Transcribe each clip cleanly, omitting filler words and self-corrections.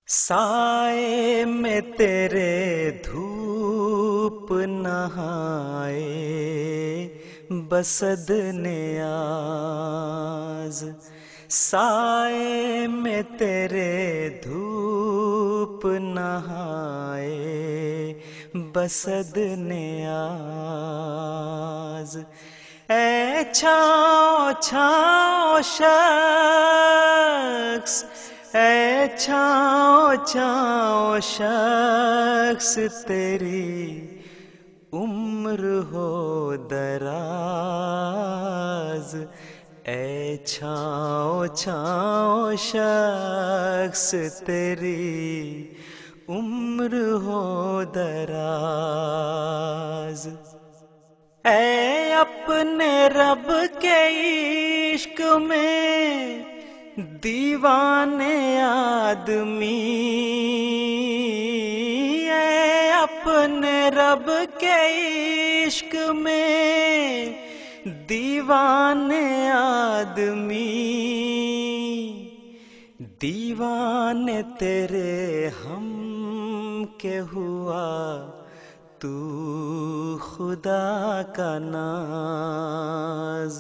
साए में तेरे धूप नहाए बसद नियाज, साए में तेरे धूप नहाए बसद नियाज। ऐ छाओ छाओ शख्स, ऐ छाओ छाओ शख्स, तेरी उम्र हो दराज। ऐ छाओ छाओ शख्स, तेरी उम्र हो दराज। ऐ अपने रब के इश्क में दीवाने आदमी, ऐ अपने रब के इश्क में दीवाने आदमी। दीवाने तेरे हम के हुआ तू खुदा का नाज।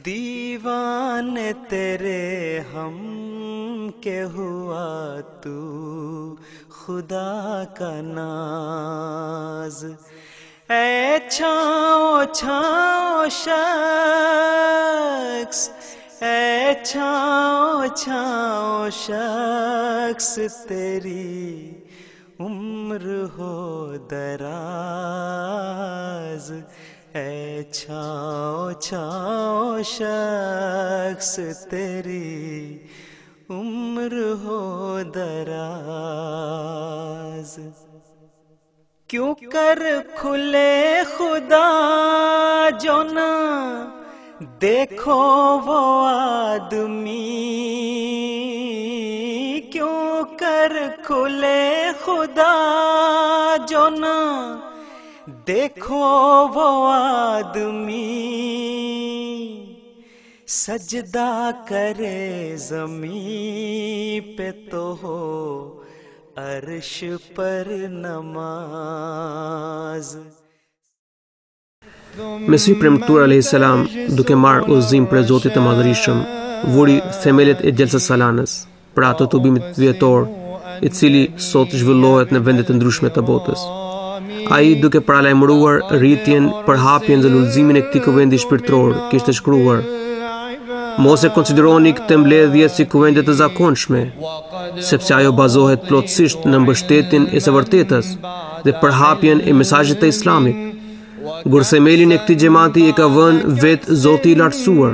दीवाने तेरे हम के हुआ तू खुदा का नाज। ऐ छाओ छाओ शख्स, ऐ छाओ छाओ शख्स, तेरी उम्र हो दराज। ऐ छाओ छाओ शख्स, तेरी उम्र हो दराज। क्यों कर खुले खुदा जो न देखो वो आदमी, क्यों कर खुले खुदा जो न देखो वो आदमी। सजदा करे ज़मीं पे तो हो अर्श पर नमाज। Mesihi premtuar alayhis salam, duke marrë udhëzim prej Zotit të Madhërisëm, vuri themelet e Gjelsës Salanës, pra të tubimit vjetor, i cili sot zhvillohet në vende të ndryshme të botës. Ai, duke paralajmëruar rritjen për hapjen dhe lullëzimin e këtij kuvendi shpirtëror, kishte shkruar: Mos e konsideroni këtë mbledhje si kuvende të zakonshme, sepse ajo bazohet plotësisht në mbështetjen e së vërtetës dhe përhapjen e mesazhit të Islamit. Gurthemelin e këtij xhamati e ka vënë vetë Zoti i Lartësuar,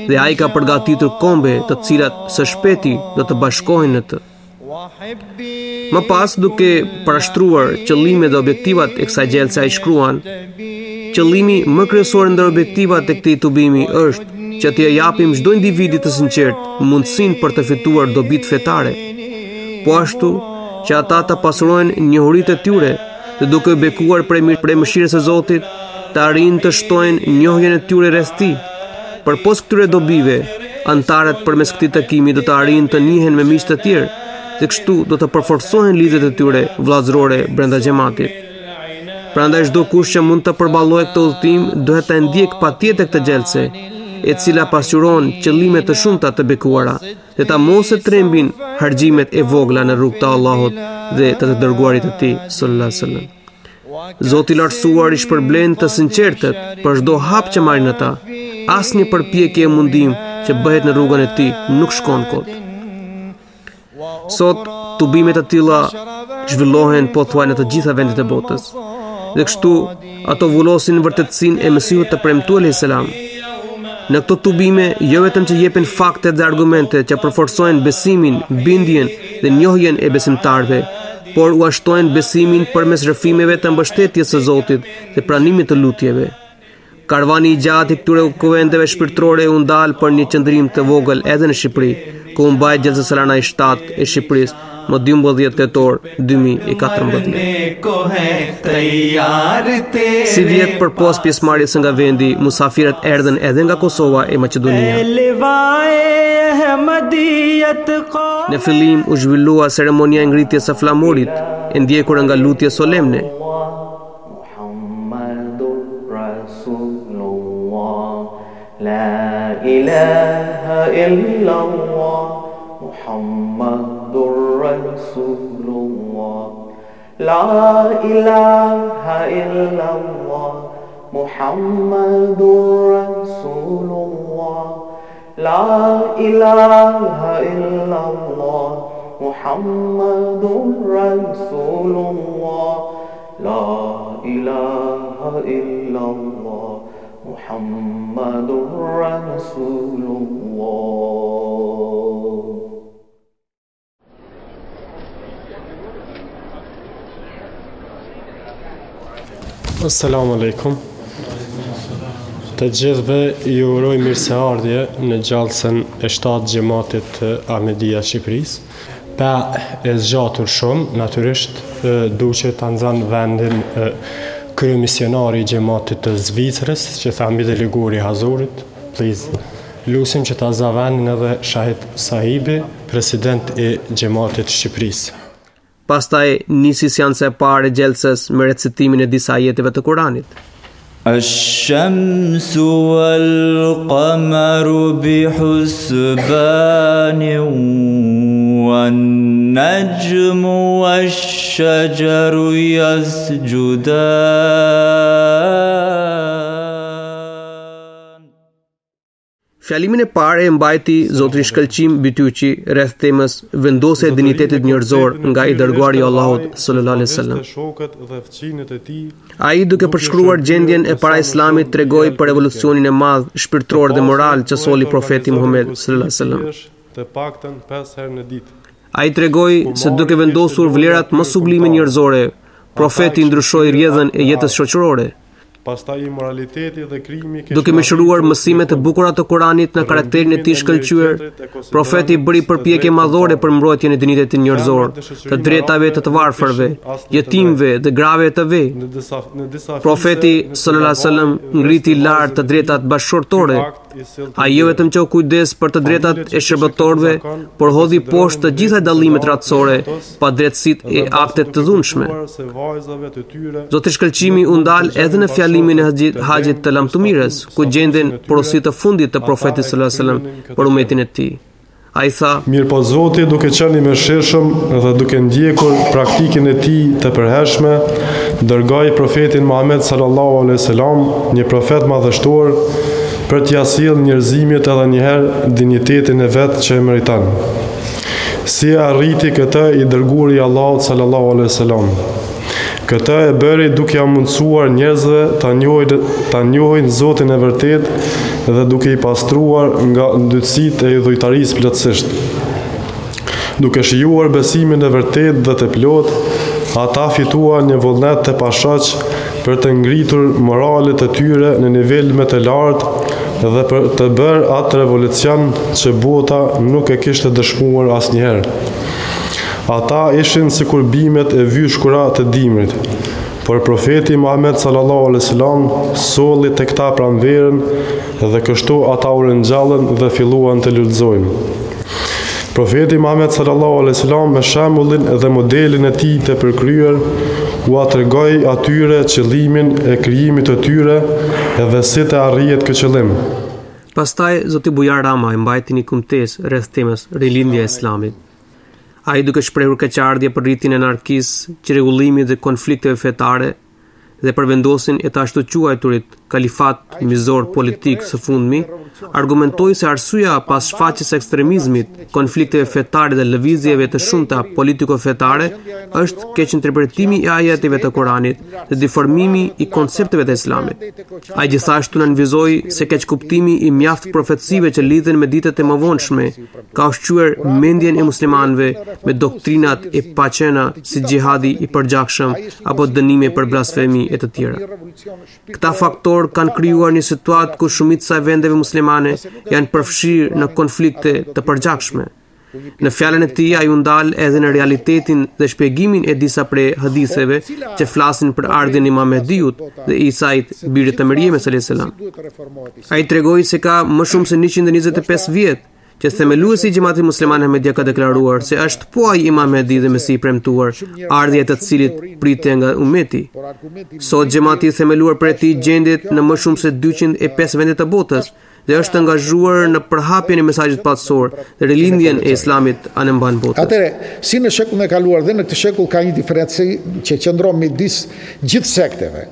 dhe ai ka përgatitur kombe të cilat së shpeti do të bashkohen në të. Më pas, duke parashtruar qëllimet dhe objektivat e kësaj gjelse, ai shkruan: Qëllimi më kryesor ndër objektivat e këtij tubimi është që t'i japim çdo individi të sinqert mundësinë për të fituar dobit fetare, po ashtu që ata të pasurojnë njohuritë e tyre dhe duke bekuar prej mëshirës së Zotit, të arrijnë të shtojnë njohjen e tyre rreth tij. Përpos këtyre dobive, antarët përmes këtij takimi do të arrijnë të njihen me miq të tjerë, dhe kështu do të përforcohen lidhjet e tyre vëllazërore brenda xhamatit. Prandaj çdo kush që mund të përballojë këtë udhtim duhet ta ndjek patjetër këtë gjelse, e cila pasqyron qëllime të shumta të bekuara, dhe ta mos e trembin harxhimet e vogla në rrugt të Allahut dhe të dërguarit të tij sallallahu alaihi wasallam. Zoti i Lartësuar i shpërblen të sinqertët për çdo hap që marrin ata. Asnjë përpjekje e mundim që bëhet në rrugën e tij nuk shkon kot. Sot tubime të tilla zhvillohen pothuaj në të gjitha vendet e botës, dhe kështu ato vullosin vërtetësinë e Mesihut të premtuar alayhis salam. Në këto tubime jo vetëm që jepen fakte dhe argumente që përforcojnë besimin, bindjen dhe njohjen e besimtarëve, por u ashtojnë besimin përmes rrëfimeve të mbështetjes së Zotit dhe pranimit të lutjeve. Karvani I gjatë I këtyre kuvendeve shpirtërore u ndal për një qëndrim të vogël edhe në Shqipëri, ku u mbajt Xhelsa Salana I 7 e Shqipërisë më 12 tetor 2014. Si vjet përpos pjesëmarrjes nga vendi, musafirët erdhën edhe nga Kosova e Maqedonia. Në fillim u zhvillua ceremonia e ngritjes së flamurit, e ndjekur nga lutje solemne. La ilaha illallah Muhammadur Rasulullah La ilaha illallah Muhammadur Rasulullah La ilaha illallah Muhammadur Rasulullah La ilaha illallah Muhammadur Rasulullah. Assalamu alaikum. Të gjithëve ju uroj mirëseardhje në gjallësen e 7 xhamatit të Ahmedia Shqipërisë. Pa e zgjatur shumë, natyrisht duke ta nxanë vendin kryemissionari I xhamatit të Zvicrës, që thambi deleguri I Hazurit, please. Lusim që ta za vendin edhe Shahid Sahibi, president I xhamatit Shqipërisë. Pastaj nisi seanca e parë e xhelsës me recitimin e disa ajeteve të Kuranit. الشمس والقمر بحسبان والنجم والشجر يسجدان. Fjalimin e parë e mbajti Zotri Shkëlqim Bytyqi rreth temës vendosja e dinjitetit njerëzor nga I dërguari I Allahut sallallahu alaihi wasallam. Ai duke përshkruar gjendjen e para Islamit tregoi për revolucionin e madh shpirtëror dhe moral që solli profeti Muhammed sallallahu alaihi wasallam. Ai tregoi se duke vendosur vlerat më sublime njerëzore, profeti ndryshoi rrjedhën e jetës shoqërore. Pastaj imoraliteti dhe krimi duke mëshiruar mësimet e bukura të Kuranit në karakterin e tij shkëlqyer, profeti bëri përpjekje madhore për mbrojtjen e dinjitetit njerëzor, të drejtave të varfërve, jetimëve dhe grave të vej. Profeti sallallahu alaihi wasallam ngriti lart të drejtat bashkëshortore. Ai jo vetëm që u kujdes për të drejtat e shërbëtorëve, por hodhi poshtë të gjitha dallimet ratësore, padrejtësitë e aktet të dhunshme. Zoti Shkëlqimi u ndal edhe në fjalimin e haxhit të lamtumirës, ku gjenden porositë të fundit të profetit sallallahu alaihi wasallam për umetin e tij. Ai tha: Mirë po Zoti, duke qenë I mëshirshëm dhe duke ndjekur praktikën e tij të përhershme, dërgoi profetin Muhammed sallallahu alaihi wasallam, një profet madhështor, për t'ia sjellë njerëzimit edhe njëherë dinjitetin e vet që e meriton. Si arriti këtë I dërguari I Allahut sallallahu alaihi wasallam? Këtë e bëri duke ia mundsuar njerëzve ta njohin Zotin e vërtet dhe duke I pastruar nga ndytësitë e idhujtarisë plotësisht. Duke shijuar besimin e vërtet dhe të plot, ata fituan një vullnet të pashoq për të ngritur moralet e tyre në nivel më të lartë dhe për të bërë atë revolucion që bota nuk e kishte dëshmuar asnjëherë. Ata ishin sikur bimet e vyshkura të dimrit, por profeti Muhammed sallallahu alaihi wasallam solli tek ta pranverën dhe kështu ata u ringjallën dhe filluan të lulëzojnë. Profeti Muhammed sallallahu alaihi wasallam me shembullin dhe modelin e tij të përkryer u tregoi atyre qëllimin e krijimit të tyre dhe si të arrihet ky qëllim. Pastaj Zoti Bujar Rama I mbajti një kumtesë rreth temës rilindja e Islamit. Ai duke shprehur keqardhje për rritjen e anarkisë, çrregullimit dhe konflikteve fetare dhe për vendosin e të ashtu quajturit kalifat mizor politik së fundmi, argumentoi se arsyeja pas shfaqjes së ekstremizmit, konflikteve fetare dhe lëvizjeve të shumta politiko-fetare është keqinterpretimi i ajeteve të Kuranit dhe deformimi i koncepteve të Islamit. Ai gjithashtu nënvizoi se keqkuptimi i mjaft profecive që lidhen me ditët e mëvonshme ka ushqyer mendjen e muslimanëve me doktrinat e paqena si xhihadi i përgjakshëm apo dënime për blasfemi e të tjera. Këta faktor kanë krijuar një situatë ku shumica e vendeve muslimane janë përfshirë në konflikte të përgjakshme. Në fjalën e tij ai u ndal edhe në realitetin dhe shpjegimin e disa prej haditheve që flasin për ardhjen e Imam Mehdiut dhe Isait, birit të Meriemës alayhis salam. Ai tregoi se ka më shumë se 125 vjet që themeluesi i Xhamatit Musliman Ahmedia ka deklaruar se është po ai Imam Mehdi dhe Mesi i premtuar, ardhja e të cilit pritej nga ummeti. Sot Xhamati i themeluar për ti gjendet në më shumë se 205 vende të botës dhe është angazhuar në përhapjen e mesazhit paqësor dhe rilindjen e Islamit anë mban botës. Atëre, si në shekullin e kaluar dhe në këtë shekull ka një diferencë që qëndron midis gjithë sekteve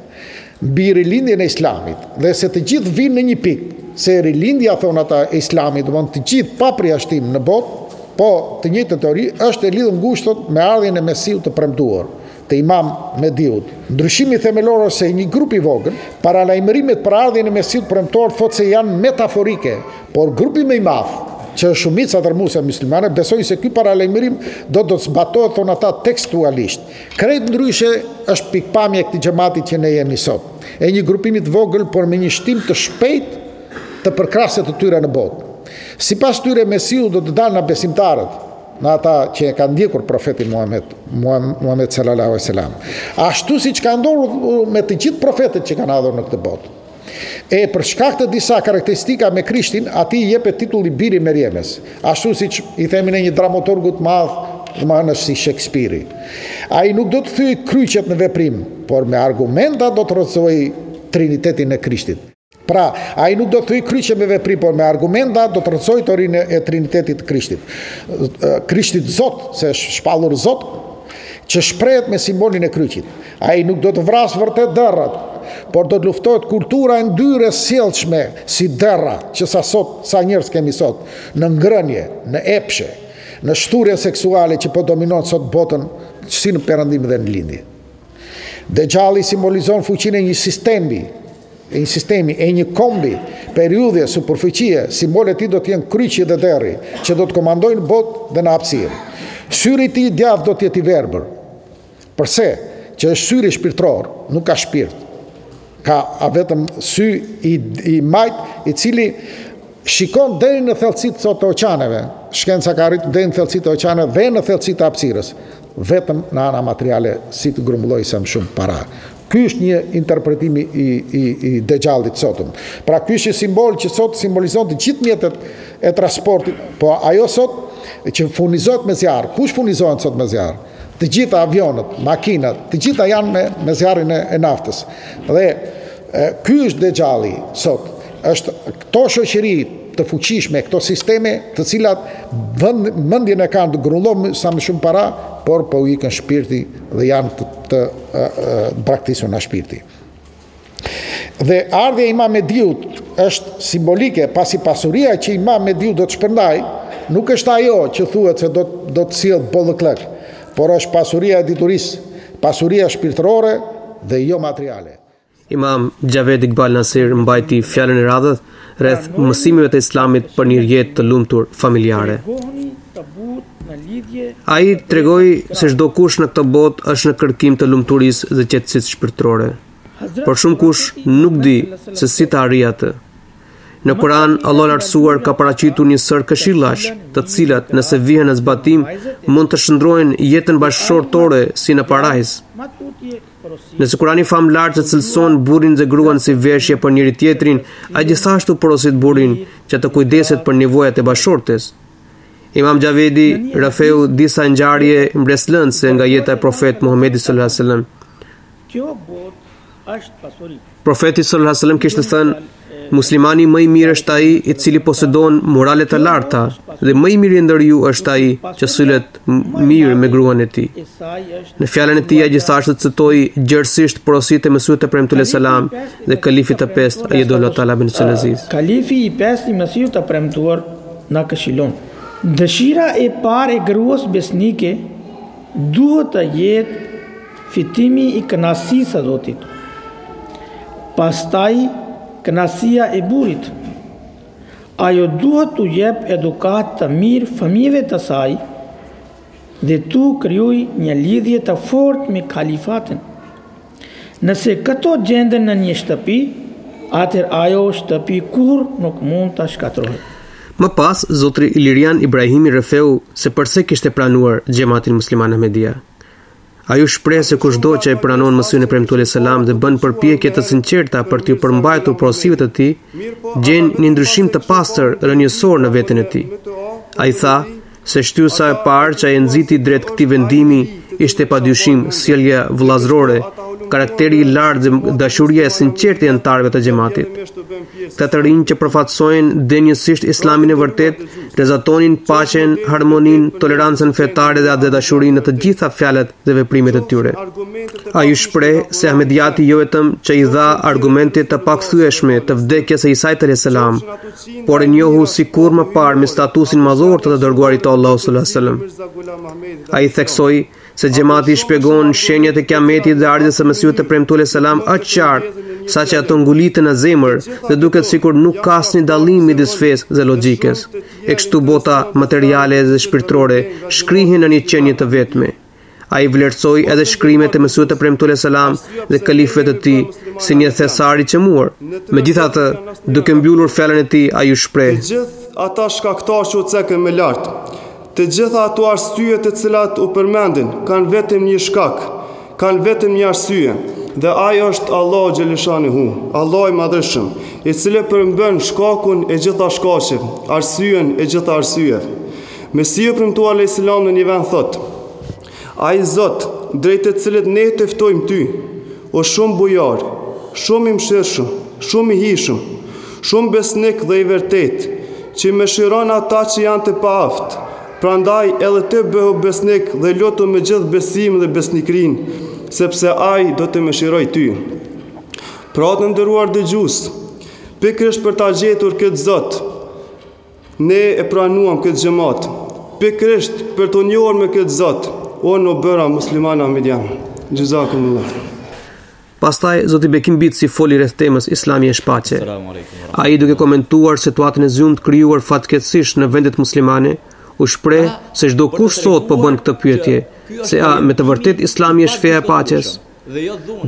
mbi rilindjen e Islamit dhe se të gjithë vinë në një pikë se rilindja, thonë ata, e Islamit, do të gjithë pa përjashtim në botë, po të njëjtën teori është e lidhur ngushtot me ardhjen e Mesiut të premtuar, të Imam Mehdiut. Ndryshimi themelor ose një grup i vogël, paralajmërimet për ardhjen e Mesiut premtuar thotë se janë metaforike, por grupi më i madh, që është shumica tërmuese muslimane, besojnë se ky paralajmërim do të zbatohet, thonë ata, tekstualisht. Krejt ndryshe është pikpamja e këtij xhamati që ne jemi sot. E një grupimi të vogël, por me një shtim të shpejtë të përkraset të tyre në botë. Sipas tyre Mesiu do të dalë nga besimtarët, në ata që e kanë ndjekur profetin Muhammed sallallahu alaihi wasallam. Ashtu siç ka ndodhur me të gjithë profetët që kanë ardhur në këtë botë. E për shkak të disa karakteristika me Krishtin, atij i jepet titulli biri i Meriemës. Ashtu siç i themi ne një dramaturgu të madh, domethënë si Shakespeare. Ai nuk do të thyej kryqet në veprim, por me argumenta do të rrëzojë trinitetin e Krishtit. Pra, ai nuk do të thyej kryqe me veprim, por me argumenta do të rrëzojë teorinë e trinitetit të Krishtit. Krishtit Zot, se është shpallur Zot, që shprehet me simbolin e kryqit. Ai nuk do të vrasë vërtet dërrat, por do të luftohet kultura e ndyrës sjellshme si dërra, që sa njerëz kemi sot, në ngrënie, në epshe, në shturje seksuale që po dominon sot botën, si në perëndim dhe në lindje. Dexhalli simbolizon fuqinë e një sistemi, e një kombi, periudhje, superficie, simbolet i do të jenë kryqi dhe derri, që do të komandojnë botë dhe në hapësirë. Syri i tij djathtë do të jetë i verbër. Përse? Që është syri shpirtëror, nuk ka shpirt. Ka vetëm sy i majt, i cili shikon deri në thellësitë sot të oqaneve. Shkenca ka arritur deri në thellësitë të oqaneve dhe në thellësitë të hapësirës, vetëm në ana materiale, si të grumbulloj sa më shumë para. Ky është një interpretim i Dexhallit sotëm. Pra ky është një simbol që sot simbolizon të gjithë mjetet e transportit, po ajo sot që furnizohet me zjarr. Kush furnizohen sot me zjarr? Të gjitha avionët, makinat, të gjitha janë me zjarrin e naftës. Dhe ky është Dexhalli sot. Është këto shoqëri të fuqishme, këto sisteme të cilat mendjen e kanë të grumbullojnë sa më shumë para, por po u ikën shpirti dhe janë të braktisur nga shpirti. Dhe ardhja e Imam Mehdiut është simbolike, pasi pasuria që Imam Mehdiut do të shpërndaj, nuk është ajo që thuhet se do të sjellë bollëklëk, por është pasuria e diturisë, pasuria shpirtërore dhe jo materiale. Imam Javed Iqbal Nasir mbajti fjalën e radhës rreth mësimeve të Islamit për një jetë të lumtur familjare. Ai tregoi se çdo kush në këtë botë është në kërkim të lumturisë dhe qetësisë shpirtërore. Por shumë kush nuk di se si të arrijë atë. Në Kur'an, Allah lartësuar ka paraqitur një sër këshillash, të cilat nëse vihen në zbatim, mund të shndrojnë jetën bashkëshortore si në parajs. Nëse Kurani famlar të cilëson burrin dhe gruan si veshje për njëri tjetrin, ai gjithashtu porosit burrin që të kujdeset për nevojat e bashkëshortes. Imam Javedi rrafeu disa ngjarje mbreslëndse nga jeta e profetit Muhamedit sallallahu alaihi wasallam. Profeti sallallahu alaihi wasallam kishte thënë: Muslimani më i mirë është ai i cili posedon morale të larta dhe më i miri ndër ju është ai që sillet mirë me gruan e tij. Në fjalën e tij gjithashtu citoi gjerësisht porositë e Mesihut të premtuar selam dhe kalifit të pestë Ayatollah Talha bin Aziz. Kalifi i pestë i Mesihut të premtuar na këshillon. Dëshira e parë e gruas besnike duhet të jetë fitimi i kënaqësisë së Zotit. Pastaj kënaqësia e burrit. Ajo duhet t'u jep edukat të mirë fëmijëve të saj dhe t'u krijoj një lidhje të fortë me kalifatin. Nëse këto gjenden në një shtëpi, atëherë ajo shtëpi kur nuk mund të shkatërrohet. Më pas, zotri Ilirian Ibrahimi rrëfeu se përse kishte pranuar Xhamatin Musliman Ahmedia. Ai u shpreh se kushdo që e pranon Mesihun e premtuar selam dhe bën përpjekje të sinqerta për t'u përmbajtur porosive të tij, gjen një ndryshim të pastër rënjësor në veten e tij. Ai tha se shtysa e parë që ai nxiti drejt këtij vendimi ishte padyshim sjellja vëllazërore, karakteri i lartë dhe dashuria e sinqertë e anëtarëve të xhamatit. Këta të rinj që përfaqësojnë denjësisht islamin e vërtet, rezatonin paqen, harmoninë, tolerancën fetare dhe dashurinë në të gjitha fjalët dhe veprimet e tyre. Ai u shpreh se Ahmediati jo vetëm që i dha argumente të pakthyeshme të vdekjes së Isait alayhis salam, por e njohu sikur më parë me statusin madhor të dërguarit të Allahut sallallahu alaihi wasallam. Ai theksoi se xhamati shpjegon shenjat e kiametit dhe ardhjes së Mesihut të premtuar selam aq qartë, saqë ato nguliten në zemër dhe duket sikur nuk ka asnjë dallim midis fesë dhe logjikës. E kështu bota materiale dhe shpirtërore shkrihen në një qenie të vetme. Ai vlerësoi edhe shkrimet e Mesihut të premtuar selam dhe kalifëve të tij si një thesar i çmuar. Megjithatë, duke mbyllur fjalën e tij, ai u shpreh: Të gjithë ata shkaktarë që u cekën më lart, të gjitha ato arsye të cilat u përmendin, kanë vetëm një shkak, kanë vetëm një arsye, dhe ai është Allahu xhaleshanehu, Allahu i madhëshëm, i cili përmban shkakun e gjitha shkaqeve, arsyen e gjitha arsyeve. Mesihu premtuar alayhis salam në një vend thotë: Ai Zot, drejt të cilit ne të ftojmë ty, o shumë bujar, shumë i mëshirshëm, shumë i hijshëm, shumë besnik dhe i vërtet, që mëshiron ata që janë të paaft. Prandaj edhe të bëhu besnik dhe lotu me gjithë besim dhe besnikrin, sepse ai do të mëshiroj ty. Pra të nderuar dëgjues, pikërisht për ta gjetur këtë Zot, ne e pranuam këtë xhamat. Pikërisht për të njohur me këtë Zot, unë u bëra musliman ahmedian. Jazakumullah. Pastaj zoti Bekim Bitsi foli rreth temës Islami e shpaqe. Ai duke komentuar situatën e zymt krijuar fatkeqësisht në vendet muslimane, u shpreh se çdo kush sot po bën këtë pyetje, se a me të vërtet Islami është feja e paqes?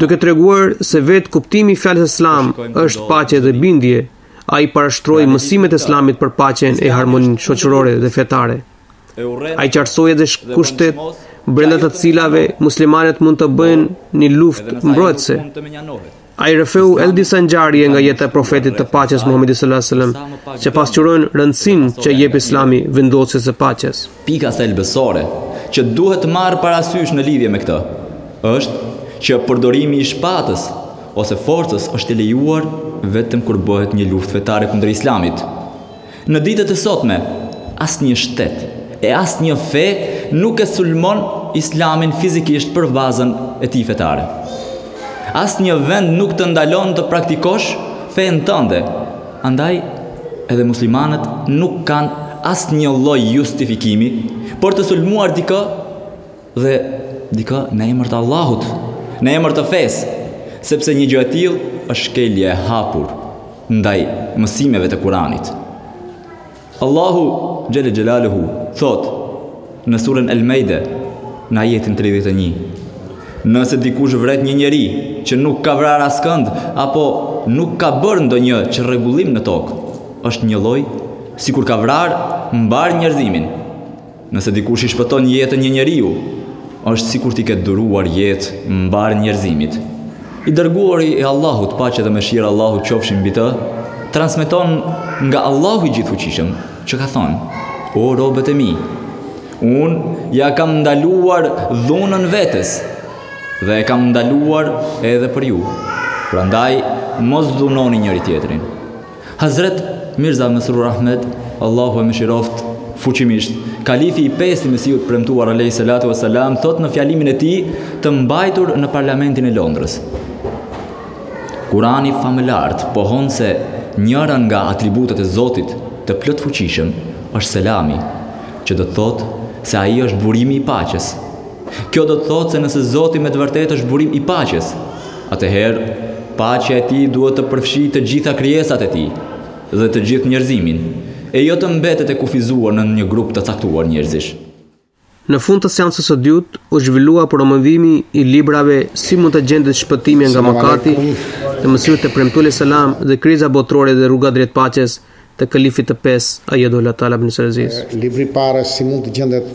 Duke treguar se vetë kuptimi i fjalës Islam është paqe dhe bindje, ai parashtroi mësimet e Islamit për paqen e harmoninë shoqërore dhe fetare. Ai qartësoi edhe kushtet brenda të cilave muslimanët mund të bëjnë një luftë mbrojtëse. Ai rrëfeu edhe disa ngjarje nga jeta e profetit të paqes Muhamedit sallallahu alaihi wasallam, që pasqyrojnë rëndësinë që jep Islami vendosjes së paqes. Pika thelbësore që duhet marrë parasysh në lidhje me këtë është që përdorimi i shpatës ose forcës është i lejuar vetëm kur bëhet një luftë fetare kundër Islamit. Në ditët e sotme, asnjë shtet e asnjë fe nuk e sulmon Islamin fizikisht për bazën e tij fetare. Asnjë vend nuk të ndalon të praktikosh fen tënde. Andaj edhe muslimanët nuk kanë asnjë lloj justifikimi për të sulmuar dikë dhe dikë në emër të Allahut, në emër të fesë, sepse një gjë e tillë është shkelje e hapur ndaj mësimeve të Kuranit. Allahu xhelle xhelaluhu thot në surën El-Maide në ajetin 31: Nëse dikush vret një njeri që nuk ka vrarë askënd apo nuk ka bërë ndonjë çrregullim në tokë, është një lloj sikur ka vrarë mbar njerëzimin. Nëse dikush i shpëton jetën një njeriu, është sikur t'i ketë dhuruar jetë mbar njerëzimit. I dërguari i Allahut, paqja dhe mëshira e Allahut qofshin mbi të, transmeton nga Allahu i Gjithfuqishëm, që ka thënë: O robët e mi, unë ja kam ndaluar dhunën vetes dhe e kam ndaluar edhe për ju. Prandaj mos dhunoni njëri tjetrin. Hazret Mirza Mesrur Ahmed, Allahu e mëshiroft fuqimisht, kalifi i 5 i Mesiut premtuar alayhi salatu wassalam, thot në fjalimin e tij të mbajtur në parlamentin e Londrës: Kurani famëlart pohon se njëra nga atributet e Zotit të plot fuqishëm është selami, që do të thotë se ai është burimi i paqes. Kjo do të thotë se nëse Zoti me të vërtetë është burim i paqes, atëherë paqja e tij duhet të përfshijë të gjitha krijesat e tij dhe të gjithë njerëzimin, e jo të mbetet e kufizuar në një grup të caktuar njerëzish. Në fund të seancës së dytë u zhvillua promovimi i librave Si mund të gjendet shpëtimi nga mëkati të Mësimit të Premtuar selam dhe Kriza botërore dhe rruga drejt paqes të kalifit të 5 Ayatollah Talab ibn Aziz. Libri i parë Si mund të gjendet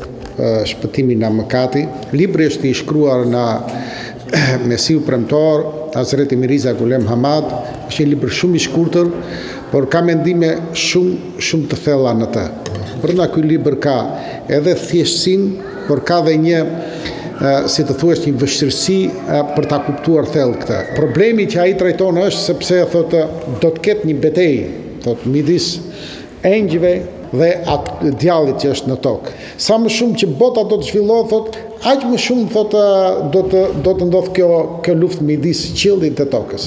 shpëtimi nga mëkati. Libri është i shkruar nga Mesiu premtor Hazreti Mirza Ghulam Hamad. Është një libër shumë i shkurtër, por ka mendime shumë të thella në të. Brenda ky libër ka edhe thjeshtësinë, por ka dhe një si të thuash një vështirësi për ta kuptuar thellë këtë. Problemi që ai trajton është sepse thotë do të ketë një betejë, thotë midis engjëve dhe atë djallit që është në tokë. Sa më shumë që bota do të zhvillohet, thotë, aq më shumë thotë do të ndodh kjo luftë midis qiellit dhe tokës.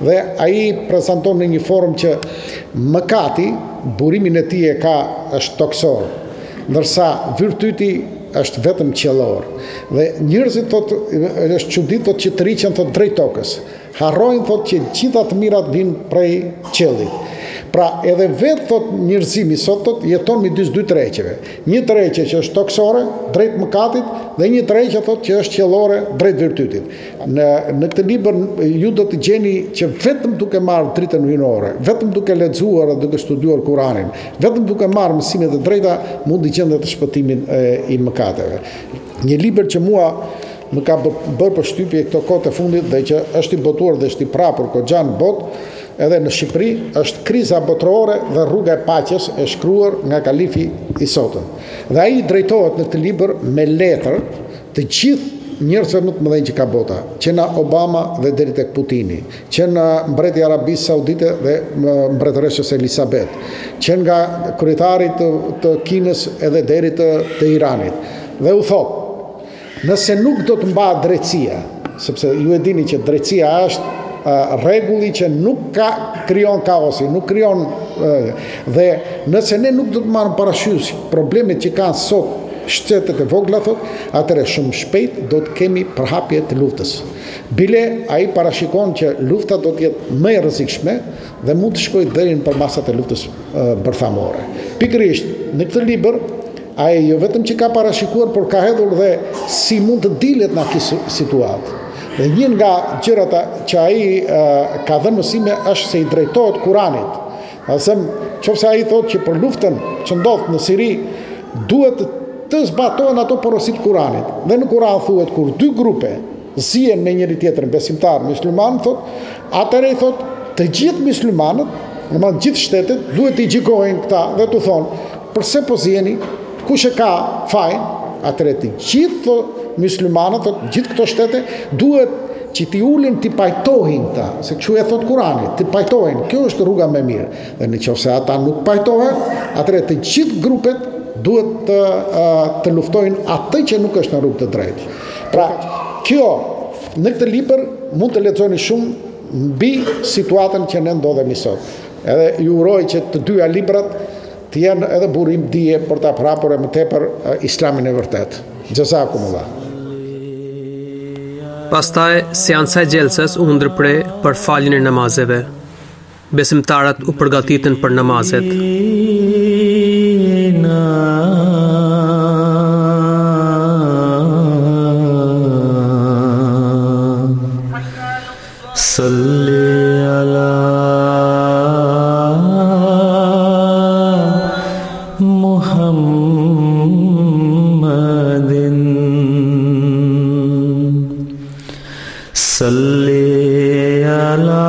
Dhe ai prezanton në një formë që mëkati, burimin e tij është toksor, ndërsa virtyti është vetëm qiellor. Dhe njerëzit thotë është çuditë thotë që të rriqen thotë drejt tokës. Harrojnë thotë që gjitha të mirat vijnë prej qiellit. Pra edhe vetë thot njerëzimi sot thot jeton midis dy tërheqjeve. Një tërheqje që është toksore drejt mëkatit dhe një tërheqje thot që është qiellore drejt virtytit. Në këtë libër ju do të gjeni që vetëm duke marrë dritën hyjnore, vetëm duke lexuar dhe duke studiuar Kur'anin, vetëm duke marrë mësimet e drejta mund të gjendet shpëtimin i mëkateve. Një libër që mua më ka bërë përshtypje këto kohë të fundit dhe që është i botuar dhe është i prapur goxha në botë, edhe në Shqipëri, është Kriza botërore dhe rruga e paqes, e shkruar nga kalifi i sotëm. Dhe ai drejtohet në këtë libër me letër të gjithë njerëzve më të mëdhenj që ka bota, që nga Obama dhe deri tek Putini, që nga mbreti i Arabisë Saudite dhe mbretëreshës Elizabeth, që nga kryetari të Kinës edhe deri të Iranit. Dhe u thotë, nëse nuk do të mbahet drejtësia, sepse ju e dini që drejtësia është rregulli që nuk krijon kaosi, nuk krijon dhe nëse ne nuk do të marrim parasysh problemet që kanë sot shtetet e vogla thot, atëherë shumë shpejt do të kemi përhapje të luftës. Bile ai parashikon që lufta do të jetë më e rrezikshme dhe mund të shkojë deri në përmasat e luftës bërthamore. Pikërisht në këtë libër ai jo vetëm që ka parashikuar, por ka hedhur dhe si mund të dilet nga kjo situatë. Dhe një nga gjërat që ai ka dhënë mësime është se i drejtohet Kuranit. Qofse ai thotë që për luftën që ndodh në Siri duhet të zbatohen ato porosit Kuranit. Dhe në Kuran thuhet kur dy grupe zihen me njëri tjetrin besimtar musliman, thotë, atëherë i thotë të gjithë muslimanët, domethënë gjithë shtetet duhet i gjykojnë këta dhe të thonë, pse po ziheni, kush e ka fajin, atëherë të gjithë muslimanët, gjithë këto shtete duhet që t'i ulin t'i pajtohin ta, se kështu e thot Kurani, t'i pajtohin, kjo është rruga më mirë. Dhe nëse ata nuk pajtohen, atëherë të gjithë grupet duhet të luftojnë atë që nuk është në rrugë të drejtë. Pra, kjo në këtë libër mund të lexoni shumë mbi situatën që ne ndodhemi sot. Edhe ju uroj që të dyja librat të jenë edhe burim dije për ta prapur më tepër Islamin e vërtet. Jazakumullah. Pastaj, seanca e gjelsës u ndërprej për faljen e namazeve. Besimtarët u përgatitën për namazet. Salli ala Muhammadin Salli ala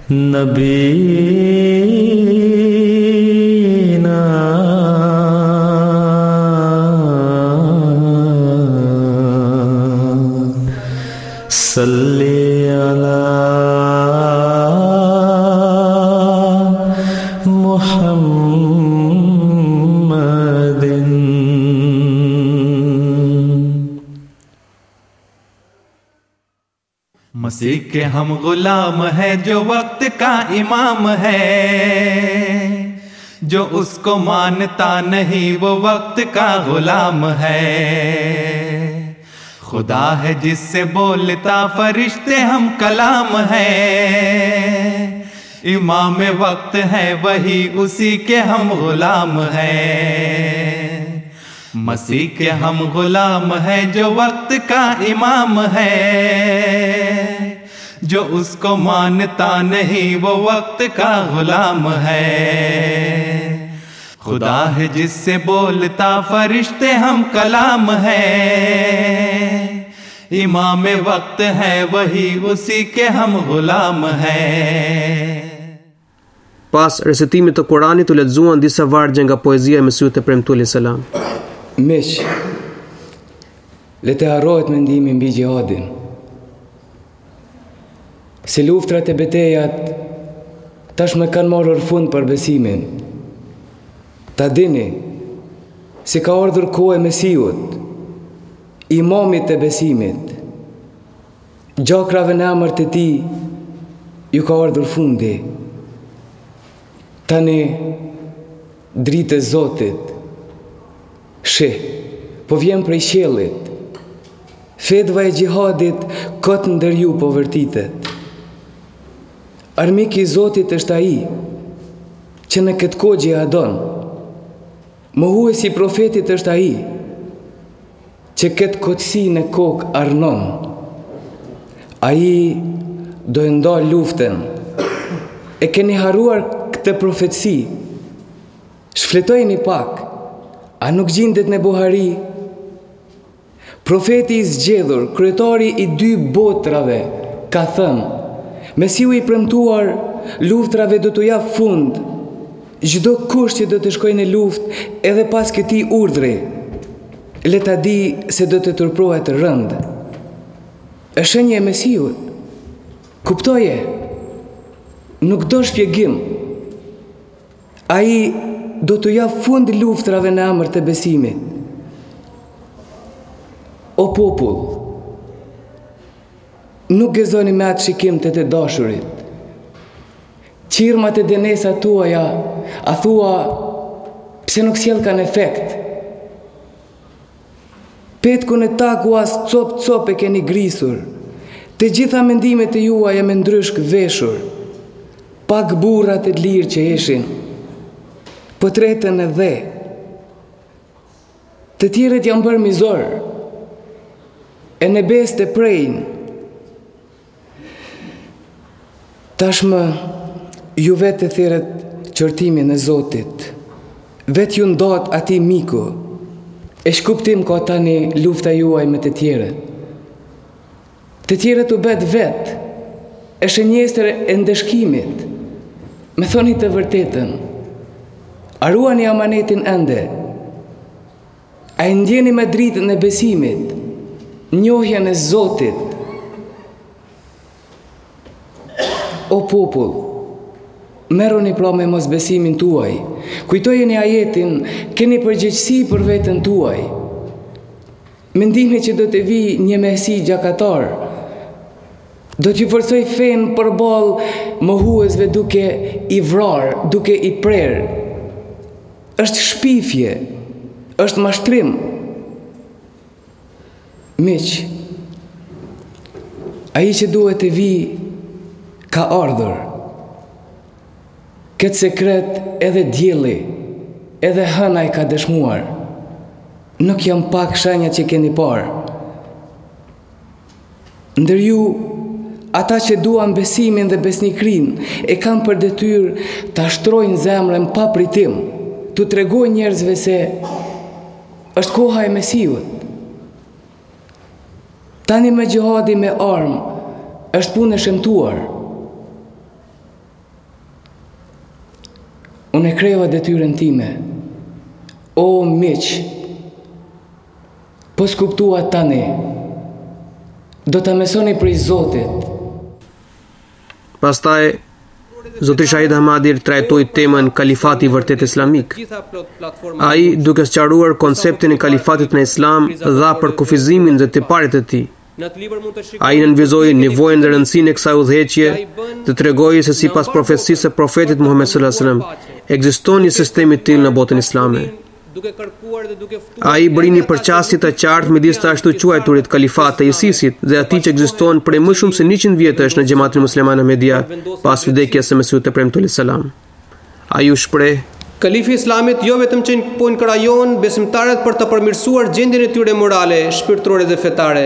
Nabina Salli ala मसीह के हम गुलाम है जो वक्त का इमाम है, जो उसको मानता नहीं वो वक्त का गुलाम है। खुदा है जिससे बोलता फरिश्ते हम कलाम है, इमाम वक्त है वही उसी के हम गुलाम हैं। मसीह के हम गुलाम है जो वक्त का इमाम है, जो उसको मानता नहीं वो वक्त का गुलाम है। खुदा है जिससे बोलता फरिश्ते हम कलाम है, इमाम वक्त है वही उसी के हम गुलाम हैं। Pas recitimit të Kuranit u lexuan disa vargje nga poezia e Mesihut e Premtuar alayhis salam. Miq, le të harrohet mendimi mbi xhihadin. Si luftrat e betejat tashmë kanë marrë fund për besimin. Ta dini se ka ardhur koha e Mesihut, imamit e besimit. Gjakrave në emër të tij ju ka ardhur fundi. Tani dritë e Zotit po vjen prej qiellit. Fedva e xhihadit kot ndër ju po vërtitet. Armiki i Zotit është ai që në këtë kohë xhihadon. Mohuesi i profetit është ai që këtë kotësi në kokë arnon. Ai do e ndal luftën. E keni haruar këtë profetësi. Shfletojeni pak. A nuk gjendet në Buhari? Profeti i zgjedhur, kryetari i 2 botrave, ka thënë: Mesiu i premtuar luftrave do t'u jap fund. Çdo kush që do të shkojë në luftë edhe pas këtij urdhri, le ta di se do të turprohet rënd. Është shenjë e Mesiut. Kuptoje? Nuk do shpjegim. Ai do t'u jap fund luftrave në emër të besimit. O popull, nuk gëzoni me atë shikim të dashurit. Qirmat e denesa tuaja, a thua, pse nuk sjell kanë efekt? Petkun e taku as cop e keni grisur. Të gjitha mendimet e juaja me ndryshk veshur. Pak burrat e lirë që ishin, po tretën e dhe. Të tjerët janë bërë mizor, e nebes të prejnë. Tashmë, ju vetë të theret qërtimin e Zotit, vetë ju ndot ati miku, e shkuptim ka tani lufta juaj me të tjerët. Të tjerët u bet vetë, e shënjestër e ndeshkimit, me thoni të vërtetën, aruani amanetin ende, a i ndjeni me dritën e besimit, njohjen e Zotit. O popull, merruni pra me mos besimin tuaj, kujtojeni ajetin, keni përgjegjësi për veten tuaj. Mendimi që do të vi një mesi gjakatar, do t'ju forcoj fen përballë mohuesve duke i vrar, duke i prer. Është shpifje, është mashtrim. Miq, ai që duhet të vi ka ardhur. Këtë sekret edhe dielli, edhe hëna i ka dëshmuar. Nuk janë pak shenjat që keni parë. Ndër ju, ata që duan besimin dhe besnikrin, e kanë për detyrë ta shtrojnë zemrën pa pritim, t'u tregojnë njerëzve se është koha e Mesiut. Tani me gjihadi me armë është punë e shëmtuar. Unë e kreva detyrën time. O miq, po s'kuptua tani, do ta mësoni prej Zotit. Pastaj Zoti Shahid Ahmadi trajtoi temën kalifati i vërtet islamik. Ai, duke sqaruar konceptin e kalifatit në Islam, dha për kufizimin dhe tiparet e tij, Ai nënvizoi nevojën dhe rëndësinë e kësaj udhëheqje, të tregojë se sipas profecisë së profetit Muhammed sallallahu alaihi wasallam, ekziston një sistem i tillë në botën islame. Ai bëri një përqasje të qartë midis të ashtu quajturit kalifat të ISIS-it dhe atij që ekziston prej më shumë se 100 vjetësh në Xhamatin Musliman Ahmedia pas vdekjes së Mesihut të Premtuar alayhis salam. Ai u shpreh: Kalifi i Islamit jo vetëm që po inkurajon besimtarët për të përmirësuar gjendjen e tyre morale, shpirtërore dhe fetare,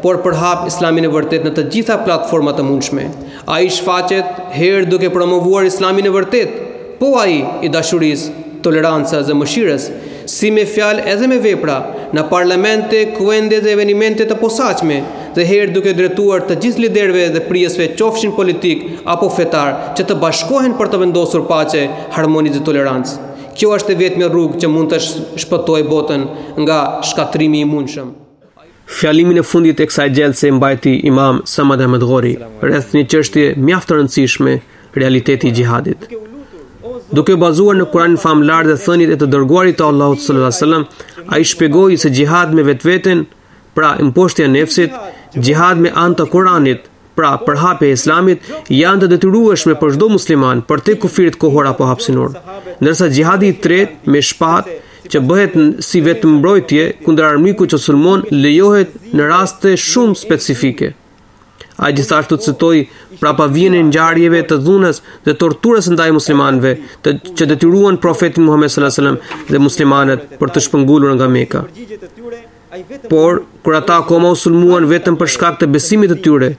por përhap Islamin e vërtet në të gjitha platformat të mundshme. Ai shfaqet herë duke promovuar Islamin e vërtet, po ai i dashurisë, tolerancës dhe mëshirës, si me fjalë edhe me vepra, në parlamente, kuende dhe evenimente të posaçme, dhe herë duke drejtuar të gjithë liderëve dhe prijesve qofshin politik apo fetar që të bashkohen për të vendosur paqe, harmoni dhe tolerancë. Kjo është e vetmja rrugë që mund të shpëtojë botën nga shkatrimi i mundshëm. Fjalimin e fundit e kësaj gjelse mbajti Imam Samad Ahmed Ghori rreth një çështje mjaft të rëndësishme, realiteti i xihadit. Duke bazuar në Kur'anin famlar dhe thënit e të dërguarit të Allahut sallallahu alaihi wasallam, ai shpjegoi se xihad me vetveten, pra imposhtja e nefsit, xihad me anë të Kuranit, pra përhapja e Islamit, janë të detyrueshme për çdo musliman për te kufirit kohor apo hapsinor. Ndërsa xihadi i tretë me shpatë, që bëhet si vetëm mbrojtje kundër armikut që sulmon, lejohet në raste shumë specifike. Ai gjithashtu citoi prapavjen e ngjarjeve të dhunës dhe torturës ndaj muslimanëve, që detyruan profetin Muhammed sallallahu alaihi wasallam dhe muslimanët për të shpëngulur nga Mekka. Por kur ata akoma u sulmuan vetëm për shkak të besimit të tyre,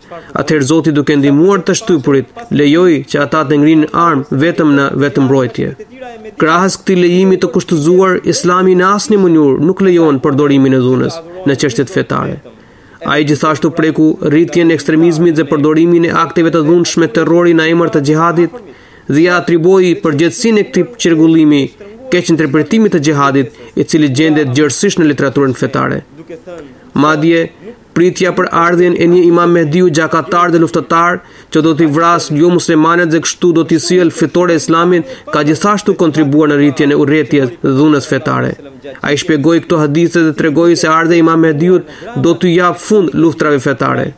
atëherë Zoti duke ndihmuar të shtypurit, lejoi që ata të ngrinë armë vetëm në vetëmbrojtje. Krahas këtij lejimi të kushtëzuar, Islami në asnjë mënyrë nuk lejon përdorimin e dhunës në çështjet fetare. Ai gjithashtu preku rritjen e ekstremizmit dhe përdorimin e akteve të dhunshme terrori në emër të xihadit dhe ja atriboi përgjegjësinë e këtij çrregullimi keq interpretimit të xihadit, i cili gjendet gjërësisht në literaturën fetare. Madje pritja për ardhjen e një Imam Mehdiu gjakatar dhe luftëtar që do t'i vrasë jo muslimanët dhe kështu do t'i sjellë fitore Islamit, ka gjithashtu kontribuar në rritjen e urrëties dhe dhunës fetare. Ai shpjegoi këto hadithe dhe tregoi se ardha e Imam Mehdiut do t'u jap fund luftrave fetare.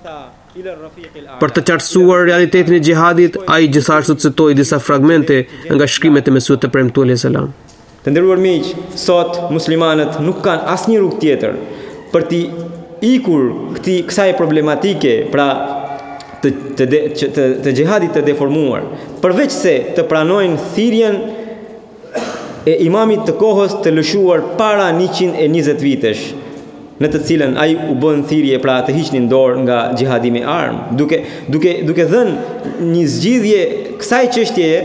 Për të qartësuar realitetin e xihadit, ai gjithashtu citoi disa fragmente nga shkrimet e Mesihut të Premtuar alayhis salam. Të nderuar miq, sot muslimanët nuk kanë asnjë rrugë tjetër për t'i ikur kësaj problematike, pra të xihadit të deformuar, përveç se të pranojnë thirrjen e imamit të kohës të lëshuar para 120 vitesh, në të cilën ai u bën thirrje pra të hiqnin dorë nga xihadi me armë, duke dhënë një zgjidhje kësaj çështjeje.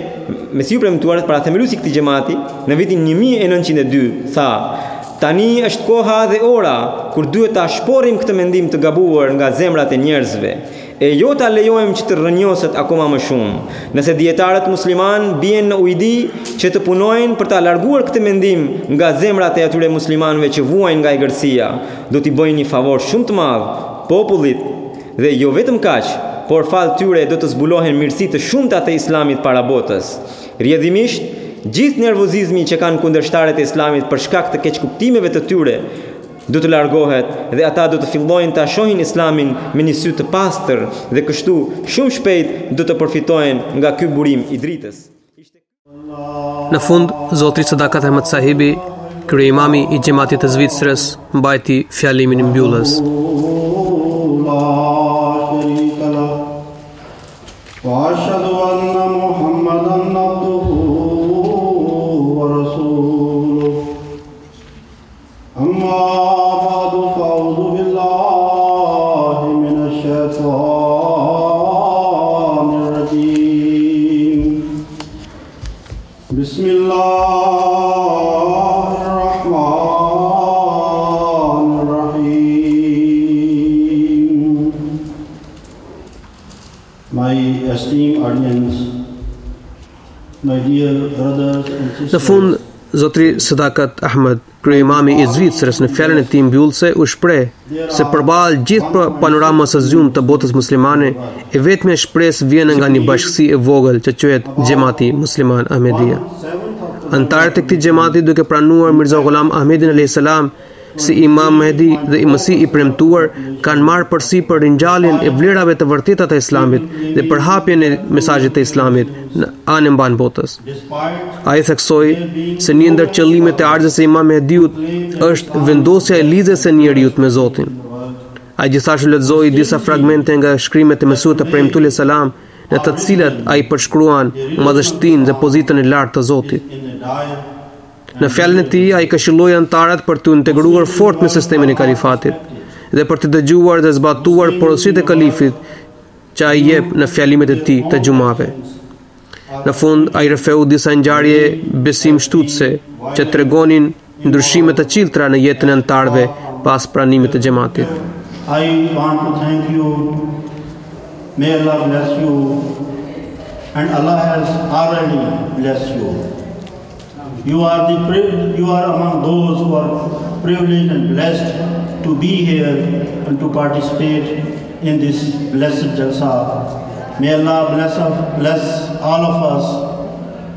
Mesiu premtuar para themeluesi këtij xhamati në vitin 1902 tha: "Tani është koha dhe ora kur duhet ta shporrim këtë mendim të gabuar nga zemrat e njerëzve, e jo ta lejojmë që të rrënjoset akoma më shumë. Nëse dietarët musliman bien në ujdi që të punojnë për ta larguar këtë mendim nga zemrat e atyre muslimanëve që vuajnë nga egërësia, do t'i bëjnë një favor shumë të madh popullit, dhe jo vetëm kaq, por fal tyre do të zbulohen mirësi të shumta të Islamit para botës. Rrjedhimisht, gjithë nervozizmi që kanë kundërshtarët e Islamit për shkak të keqkuptimeve të tyre do të largohet dhe ata do të fillojnë ta shohin Islamin me një sy të pastër dhe kështu shumë shpejt do të përfitojnë nga ky burim i dritës." Në fund, Zotri Sadakat Ahmed Sahibi, kryeimami i xhamatit të Zvicrës, mbajti fjalimin mbyllës. وأشهد أن محمدا عبده ورسوله أما بعد فأعوذ بالله من الشيطان الرجيم بسم الله الرحمن الرحيم. My esteemed audience, my dear brothers and sisters. Në fund, Zotri Sadakat Ahmed, kryeimami i Zvicrës, në fjalën e tij mbyllëse u shpreh se përballë gjithë panoramës së zgjuar të botës muslimane, e vetmja shpresë vjen nga një bashkësi e vogël që quhet Xhamati Musliman Ahmedia. Antarët e këtij xhamati, duke pranuar Mirza Ghulam Ahmedin alayhis salam si Imam Mehdi dhe i Mesih i premtuar kanë marrë përsipër ringjalljen e vlerave të vërteta të Islamit dhe përhapjen e mesazhit të Islamit në anën mban botës. Ai theksoi se një ndër qëllimet e ardhjes së Imam Mehdiut është vendosja e lidhjes së njeriut me Zotin. Ai gjithashtu lexoi disa fragmente nga shkrimet e Mesihut të premtuar salam, në të cilat ai përshkruan madhështinë dhe pozitën e lartë të Zotit. Në fjalën e tij, ai këshilloi anëtarët për të integruar fort me sistemin e kalifatit dhe për të dëgjuar dhe zbatuar porositë e kalifit që ai jep në fjalimet e tij të xhumave. Në fund, ai rrefeu disa ngjarje besimshtutëse që tregonin ndryshime të qilltra në jetën e anëtarëve pas pranimit të xhamatit. I want to thank you. May Allah bless you, and Allah has already blessed you. You are among those who are privileged and blessed to be here and to participate in this blessed jalsa. May Allah bless all of us,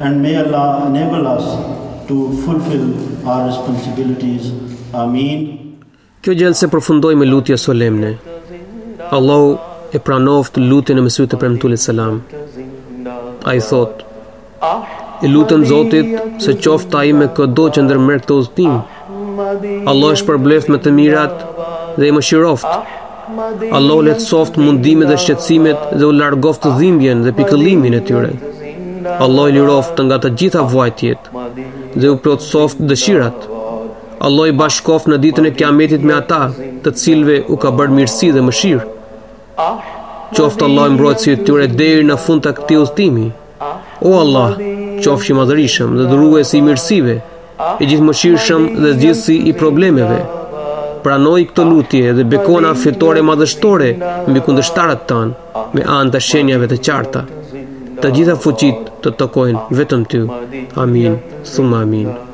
and may Allah enable us to fulfill our responsibilities. Amin. Kjo gjelse përfundoi me lutje solemne. Allahu e pranoft lutjen e Mesihut të premtuar selam. Ai thot: "I lutem Zotit se qoftë ai me çdo që ndërmerr këtë udhtim. Allah është përbleft me të mirat dhe i mëshiroft. Allah lehtësoft mundimet dhe shqetësimet dhe u largoft dhimbjen dhe pikëllimin e tyre. Allah i liroft nga të gjitha vuajtjet dhe u plotësoft dëshirat. Allah i bashkoft në ditën e Kiametit me ata të cilëve u ka bërë mirësi dhe mëshirë. Qoftë Allah mbrojtësi i tyre deri në fund të këtij udhëtimi. O Allah, qofshi i madhërisëm dhe dhuruesi i mirësive, i gjithëmëshirshëm dhe zgjidhësi i problemeve. Pranoj këtë lutje dhe bekona fitore madhështore mbi kundërshtarët tanë me anë të shenjave të qarta. Të gjitha fuqit të takojnë vetëm ty. Amin, thumma amin.